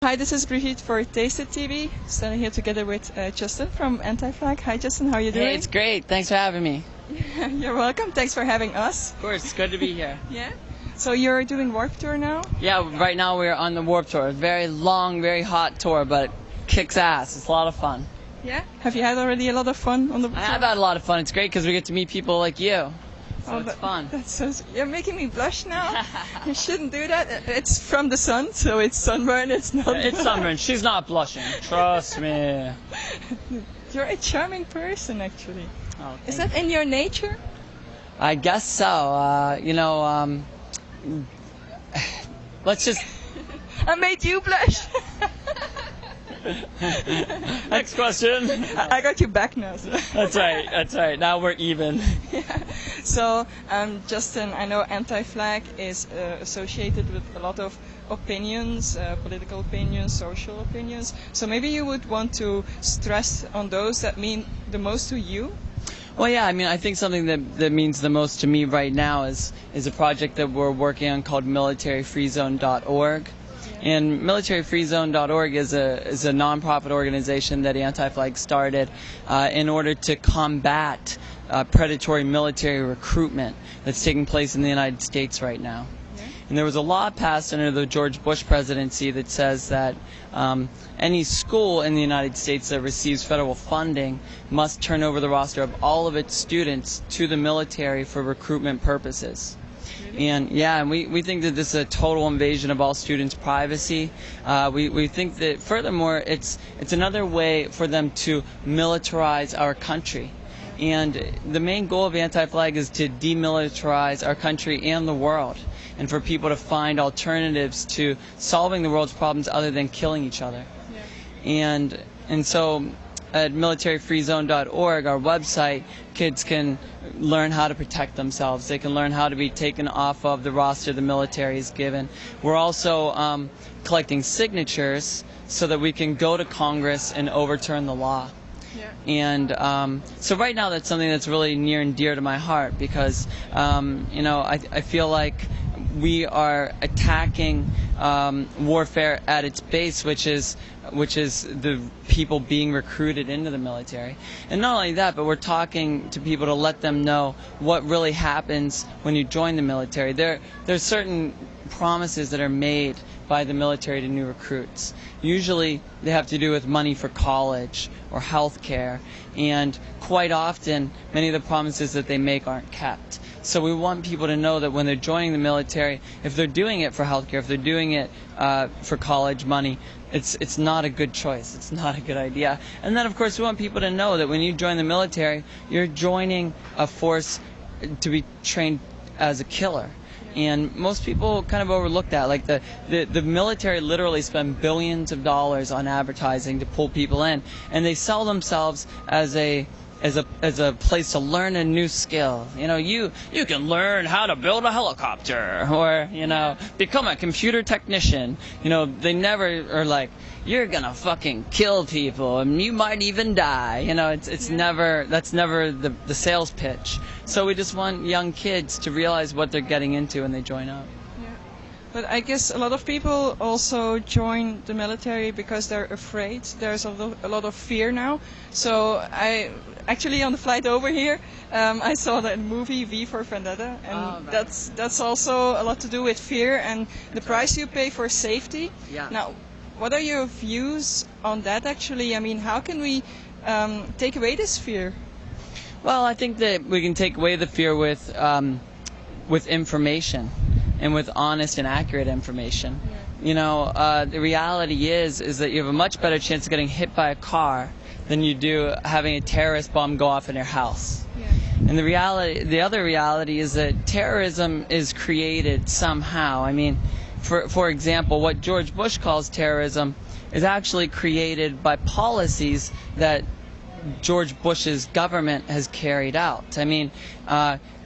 Hi, this is Brigitte for Tasted TV, standing here together with Justin from Anti-Flag. Hi Justin, how are you doing? Hey, it's great. Thanks for having me. You're welcome. Thanks for having us. Of course, it's good to be here. Yeah. So you're doing Warped Tour now? Yeah, right now we're on the Warped Tour. Very long, very hot tour, but it kicks ass. It's a lot of fun. Yeah? Have you had already a lot of fun on the tour? I've had a lot of fun. It's great because we get to meet people like you. So Oh, it's fun. You're making me blush now. You shouldn't do that. It's from the sun, so it's sunburn. It's not. It's sunburn. She's not blushing. Trust me. You're a charming person, actually. Oh, Is that in your nature? I guess so. Let's just. I made you blush. Next question. I got you back now. So. That's right. That's right. Now we're even. Yeah. So, Justin, I know Anti-Flag is associated with a lot of opinions, political opinions, social opinions. So maybe you would want to stress on those that mean the most to you? Well, yeah, I mean, I think something that means the most to me right now is a project that we're working on called militaryfreezone.org. And militaryfreezone.org is a nonprofit organization that Anti-Flag started in order to combat predatory military recruitment that's taking place in the United States right now. Yeah. And there was a law passed under the George Bush presidency that says that any school in the United States that receives federal funding must turn over the roster of all of its students to the military for recruitment purposes. And yeah, and we think that this is a total invasion of all students' privacy. We think that furthermore, it's another way for them to militarize our country. And the main goal of Anti-Flag is to demilitarize our country and the world, and for people to find alternatives to solving the world's problems other than killing each other. Yeah. And so at militaryfreezone.org, our website, kids can learn how to protect themselves. They can learn how to be taken off of the roster the military is given. We're also collecting signatures so that we can go to Congress and overturn the law. Yeah. And so right now that's something that's really near and dear to my heart because, I feel like we are attacking warfare at its base, which is the people being recruited into the military. And not only that, but we're talking to people to let them know what really happens when you join the military. There's certain promises that are made by the military to new recruits. Usually they have to do with money for college or health care, and quite often many of the promises that they make aren't kept. So we want people to know that when they're joining the military, if they're doing it for health care, if they're doing it for college money, it's not a good choice. It's not a good idea. And then, of course, we want people to know that when you join the military, you're joining a force to be trained as a killer. And most people kind of overlook that. Like the military literally spend billions of dollars on advertising to pull people in, and they sell themselves as a place to learn a new skill. You can learn how to build a helicopter, or become a computer technician. They never are like, you're gonna fucking kill people and you might even die. That's never the sales pitch. So we just want young kids to realize what they're getting into when they join up. But I guess a lot of people also join the military because they're afraid. There's a lot of fear now. So actually on the flight over here, I saw that movie V for Vendetta, and that's also a lot to do with fear and the price you pay for safety. Yeah. Now, what are your views on that actually? I mean, how can we take away this fear? Well, I think that we can take away the fear with information. And with honest and accurate information. Yeah. The reality is that you have a much better chance of getting hit by a car than you do having a terrorist bomb go off in your house. Yeah. And the other reality is that terrorism is created somehow. I mean, for example, what George Bush calls terrorism is actually created by policies that George Bush's government has carried out. I mean,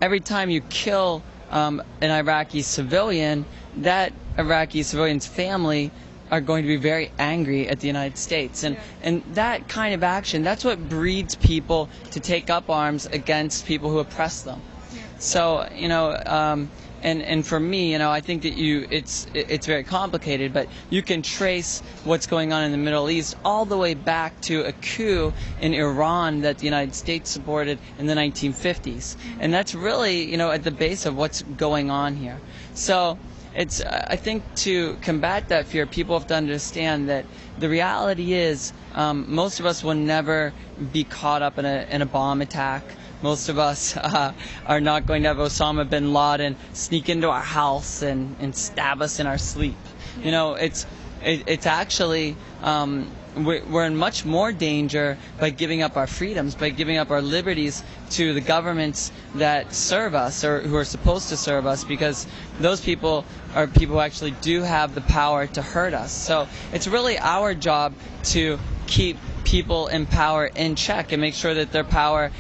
every time you kill an Iraqi civilian, that Iraqi civilian's family are going to be very angry at the United States. And that kind of action, that's what breeds people to take up arms against people who oppress them. Yeah. So, And for me, I think that it's very complicated, but you can trace what's going on in the Middle East all the way back to a coup in Iran that the United States supported in the 1950s, and that's really at the base of what's going on here. So I think to combat that fear, people have to understand that the reality is most of us will never be caught up in a bomb attack. Most of us are not going to have Osama bin Laden sneak into our house and stab us in our sleep. It's actually we're in much more danger by giving up our freedoms, by giving up our liberties to the governments that serve us or who are supposed to serve us, because those people are people who actually do have the power to hurt us. So it's really our job to keep people in power in check and make sure that their power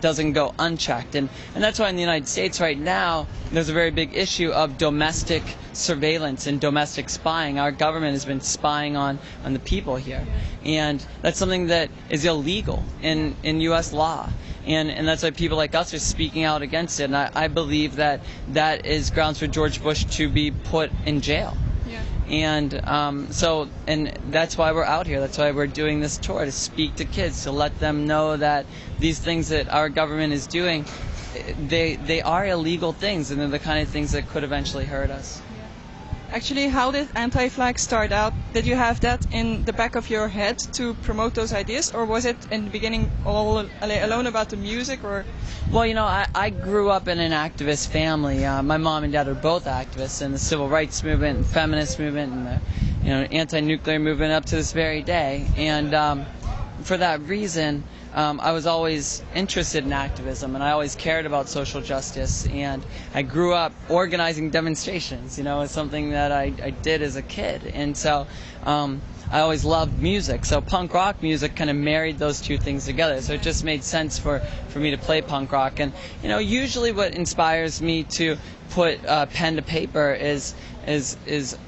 doesn't go unchecked. And that's why in the United States right now there's a very big issue of domestic surveillance and domestic spying. Our government has been spying on the people here, and that's something that is illegal in U.S. law. And that's why people like us are speaking out against it. And I believe that is grounds for George Bush to be put in jail. And and that's why we're out here. That's why we're doing this tour, to speak to kids, to let them know that these things that our government is doing, they are illegal things, and they're the kind of things that could eventually hurt us. Actually, how did Anti-Flag start out? Did you have that in the back of your head to promote those ideas, or was it in the beginning all alone about the music? Or well, I grew up in an activist family. My mom and dad are both activists in the civil rights movement, and feminist movement, and the anti-nuclear movement up to this very day. And for that reason, I was always interested in activism, and I always cared about social justice, and I grew up organizing demonstrations. It's something that I did as a kid, and so I always loved music. So punk rock music kind of married those two things together, so it just made sense for me to play punk rock. And usually what inspires me to put pen to paper is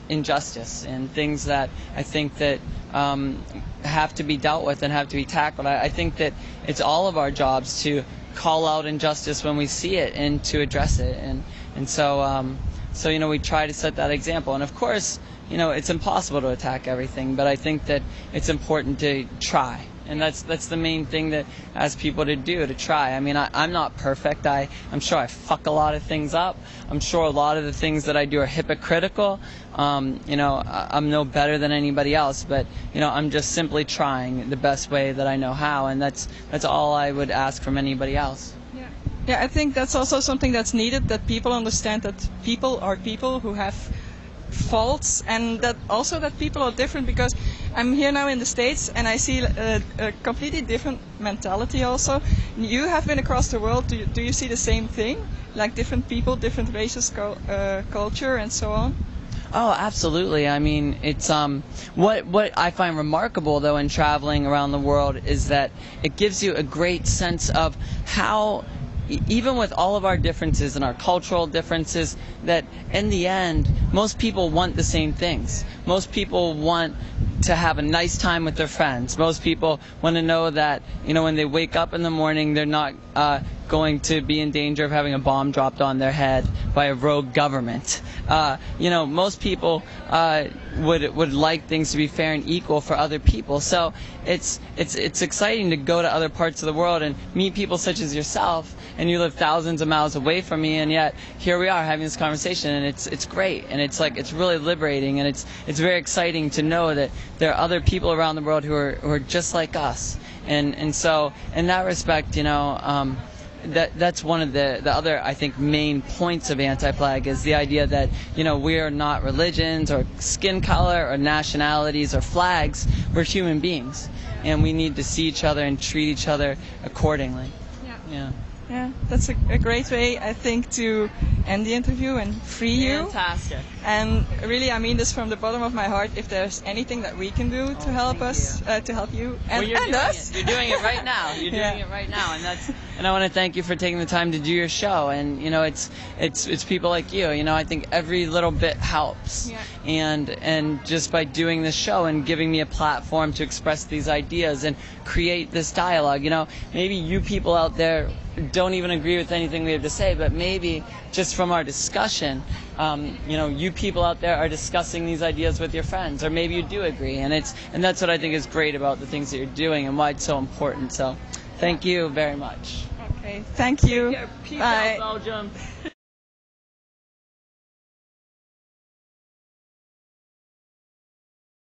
injustice and things that I think that have to be dealt with and have to be tackled. I think that it's all of our jobs to call out injustice when we see it and to address it. And so we try to set that example. And of course, it's impossible to attack everything, but I think that it's important to try. And that's the main thing that I ask people to do, to try. I mean, I'm not perfect. I'm sure I fuck a lot of things up. I'm sure a lot of the things that I do are hypocritical. I'm no better than anybody else, but I'm just simply trying the best way that I know how, and that's all I would ask from anybody else. Yeah, I think that's also something that's needed, that people understand that people are people who have faults, and that people are different, because I'm here now in the States and I see a completely different mentality also. You have been across the world. Do you see the same thing? Like different people, different races, culture and so on? Oh, absolutely. I mean, it's what I find remarkable though in traveling around the world is that it gives you a great sense of how, even with all of our differences and our cultural differences, that in the end, most people want the same things. Most people want to have a nice time with their friends. Most people want to know that, when they wake up in the morning, they're not going to be in danger of having a bomb dropped on their head by a rogue government. Most people would like things to be fair and equal for other people. So it's exciting to go to other parts of the world and meet people such as yourself, and you live thousands of miles away from me, and yet here we are having this conversation, and it's great, and it's really liberating, and it's very exciting to know that there are other people around the world who are just like us, and so in that respect, that's one of the other, I think, main points of Anti-Flag, is the idea that we are not religions or skin color or nationalities or flags. We're human beings, and we need to see each other and treat each other accordingly. Yeah, that's a great way, I think, to end the interview and free you. Fantastic. And really, I mean this from the bottom of my heart. If there's anything that we can do to help us, to help you and, well, and us, you're doing it right now. You're doing it right now, and I want to thank you for taking the time to do your show. And you know, it's people like you. You know, I think every little bit helps. Yeah. And just by doing this show and giving me a platform to express these ideas and create this dialogue, you know, maybe you people out there don't even agree with anything we have to say, but maybe just from our discussion, you know, you people out there are discussing these ideas with your friends, or maybe you do agree, and that's what I think is great about the things that you're doing and why it's so important. So, thank you very much. okay, thank you. Peace Bye. out, Belgium.